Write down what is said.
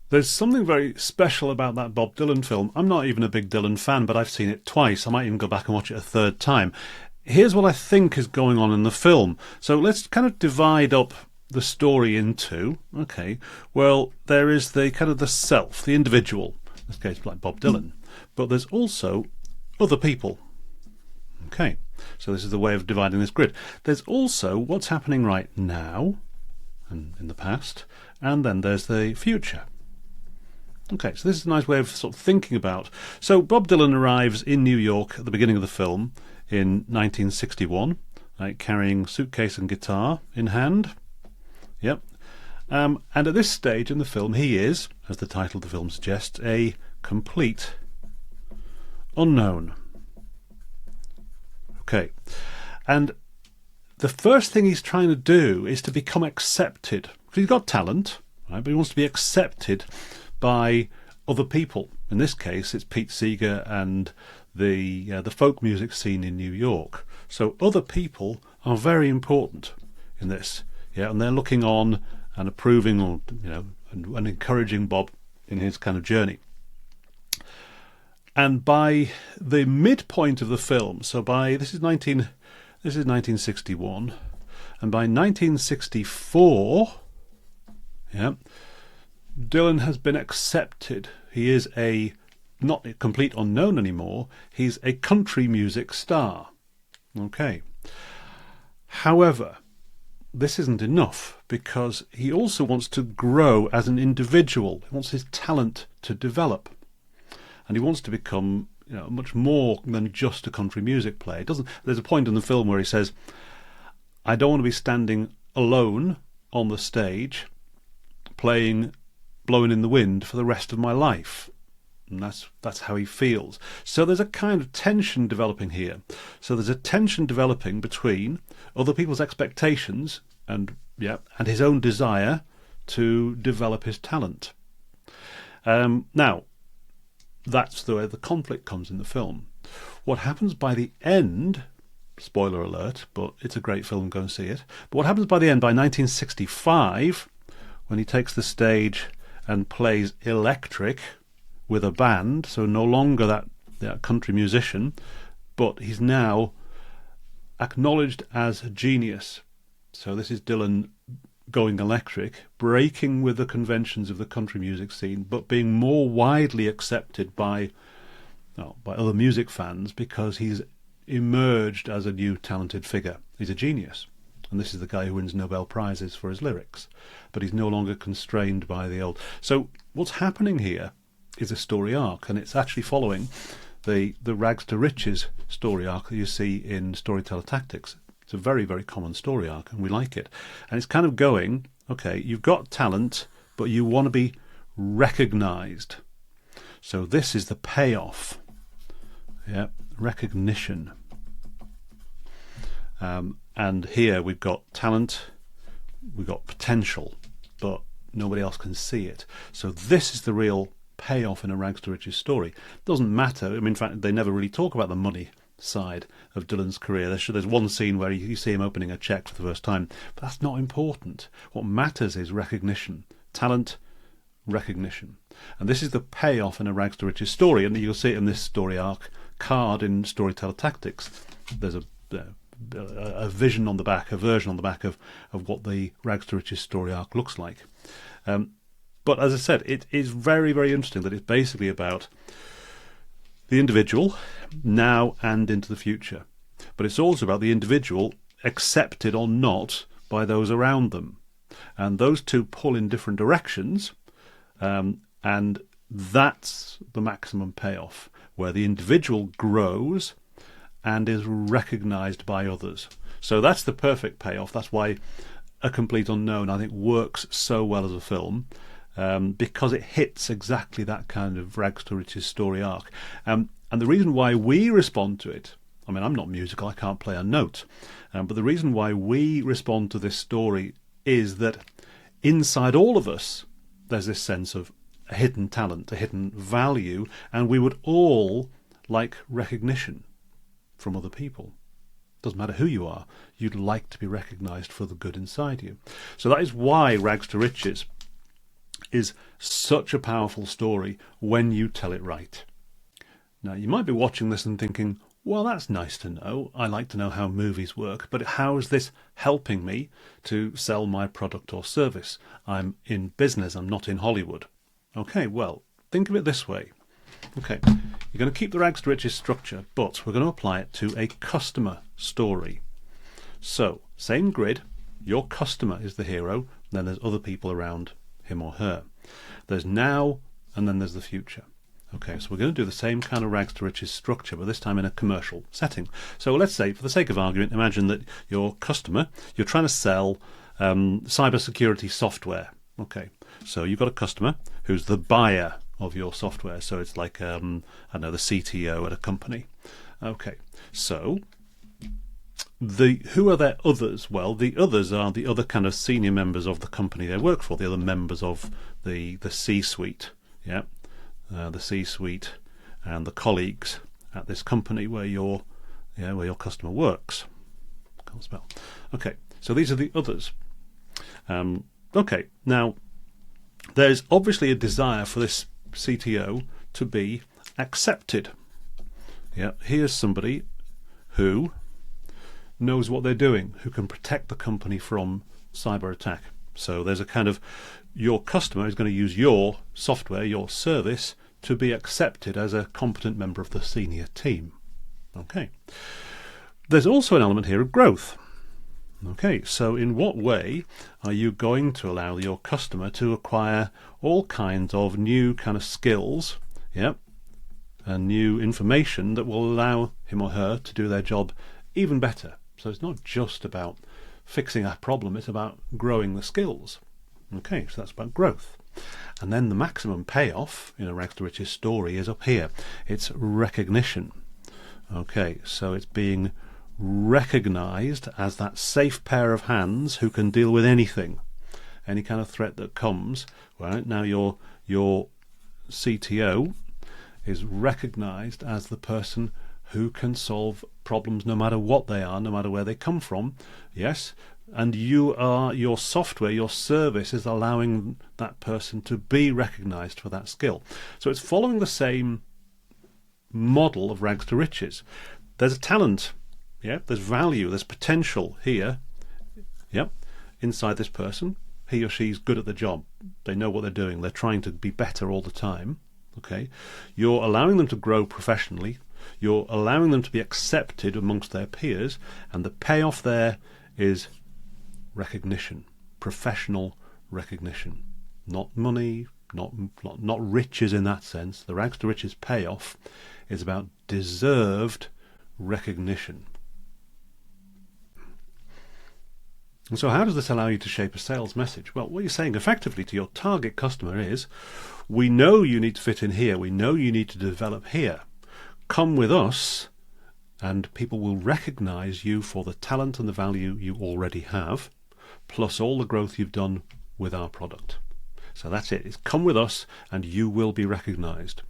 There's something very special about that Bob Dylan film. I'm not even a big Dylan fan, but I've seen it twice. I might even go back and watch it a third time. Here's what I think is going on in the film. So let's kind of divide up the story into, okay, well, there is the kind of the self, the individual, in this case like Bob Dylan, but there's also other people. Okay, so this is the way of dividing this grid. There's also what's happening right now and in the past, and then there's the future. Okay, so this is a nice way of sort of thinking about. So Bob Dylan arrives in New York at the beginning of the film in 1961, right, carrying suitcase and guitar in hand. Yep. And at this stage in the film, he is, as the title of the film suggests, a complete unknown. Okay. And the first thing he's trying to do is to become accepted. Because he's got talent, right, but he wants to be accepted by other people. In this case, it's Pete Seeger and the folk music scene in New York. So other people are very important in this, yeah, and they're looking on and approving, or and encouraging Bob in his kind of journey. And by the midpoint of the film, so this is 1961, and by 1964, yeah, Dylan has been accepted. He is not a complete unknown anymore. He's a country music star. Okay. However, this isn't enough, because he also wants to grow as an individual. He wants his talent to develop. And he wants to become much more than just a country music player. There's a point in the film where he says, I don't want to be standing alone on the stage playing Blowin' in the Wind for the rest of my life. And that's how he feels. So there's a kind of tension developing here. So there's a tension developing between other people's expectations and his own desire to develop his talent. Now, that's the way the conflict comes in the film. What happens by the end, spoiler alert, but it's a great film, go and see it. But what happens by the end, by 1965, when he takes the stage and plays electric with a band, so no longer that country musician, but he's now acknowledged as a genius. So this is Dylan going electric, breaking with the conventions of the country music scene, but being more widely accepted by other music fans, because he's emerged as a new talented figure. He's a genius. And this is the guy who wins Nobel Prizes for his lyrics. But he's no longer constrained by the old. So what's happening here is a story arc, and it's actually following the rags to riches story arc that you see in Storyteller Tactics. It's a very, very common story arc, and we like it. And it's kind of going, okay, you've got talent, but you want to be recognised. So this is the payoff. Yeah, recognition. And here we've got talent, we've got potential, but nobody else can see it. So this is the real payoff in a rags to riches story. It doesn't matter. I mean, in fact, they never really talk about the money side of Dylan's career. There's one scene where you see him opening a cheque for the first time, but that's not important. What matters is recognition. Talent, recognition. And this is the payoff in a rags to riches story, and you'll see it in this story arc card in Storyteller Tactics. There's a vision on the back, a version on the back of what the rags to riches story arc looks like. But as I said, it is very, very interesting that it's basically about the individual now and into the future. But it's also about the individual accepted or not by those around them. And those two pull in different directions, and that's the maximum payoff, where the individual grows and is recognised by others. So that's the perfect payoff. That's why A Complete Unknown, I think, works so well as a film, because it hits exactly that kind of rags to riches story arc. And the reason why we respond to it, I mean, I'm not musical, I can't play a note, but the reason why we respond to this story is that inside all of us, there's this sense of a hidden talent, a hidden value, and we would all like recognition from other people. Doesn't matter who you are, you'd like to be recognised for the good inside you. So that is why rags to riches is such a powerful story when you tell it right. Now, you might be watching this and thinking, well, that's nice to know. I like to know how movies work, but how is this helping me to sell my product or service? I'm in business, I'm not in Hollywood. Okay, well, think of it this way. Okay, you're going to keep the rags to riches structure, but we're going to apply it to a customer story. So, same grid, your customer is the hero, then there's other people around him or her. There's now, and then there's the future. Okay, so we're going to do the same kind of rags to riches structure, but this time in a commercial setting. So let's say, for the sake of argument, imagine that your customer, you're trying to sell cybersecurity software. Okay, so you've got a customer who's the buyer of your software. So it's like, I don't know, the CTO at a company. Okay, so who are their others? Well, the others are the other kind of senior members of the company they work for, the other members of the C-suite. Yeah. The C-suite and the colleagues at this company where your customer works. Can't spell. Okay, so these are the others. Okay, now there's obviously a desire for this CTO to be accepted. Yeah, here's somebody who knows what they're doing, who can protect the company from cyber attack. So there's a kind of, your customer is going to use your software, your service, to be accepted as a competent member of the senior team. Okay. There's also an element here of growth. Okay, so in what way are you going to allow your customer to acquire all kinds of new kind of skills, yeah, and new information that will allow him or her to do their job even better? So it's not just about fixing a problem, it's about growing the skills. Okay, so that's about growth. And then the maximum payoff in a rags to riches story is up here. It's recognition. Okay, so it's being recognized as that safe pair of hands who can deal with anything, any kind of threat that comes. Right now, your CTO is recognized as the person who can solve problems no matter what they are, no matter where they come from. Yes, and your software, your service is allowing that person to be recognized for that skill. So it's following the same model of rags to riches. There's a talent, yeah, there's value, there's potential here, yeah, inside this person. He or she's good at the job. They know what they're doing. They're trying to be better all the time. Okay, you're allowing them to grow professionally. You're allowing them to be accepted amongst their peers, and the payoff there is recognition, professional recognition, not money, not riches in that sense. The rags to riches payoff is about deserved recognition. And so how does this allow you to shape a sales message? Well, what you're saying effectively to your target customer is, we know you need to fit in here, we know you need to develop here. Come with us and people will recognize you for the talent and the value you already have, plus all the growth you've done with our product. So that's it. It's come with us and you will be recognized.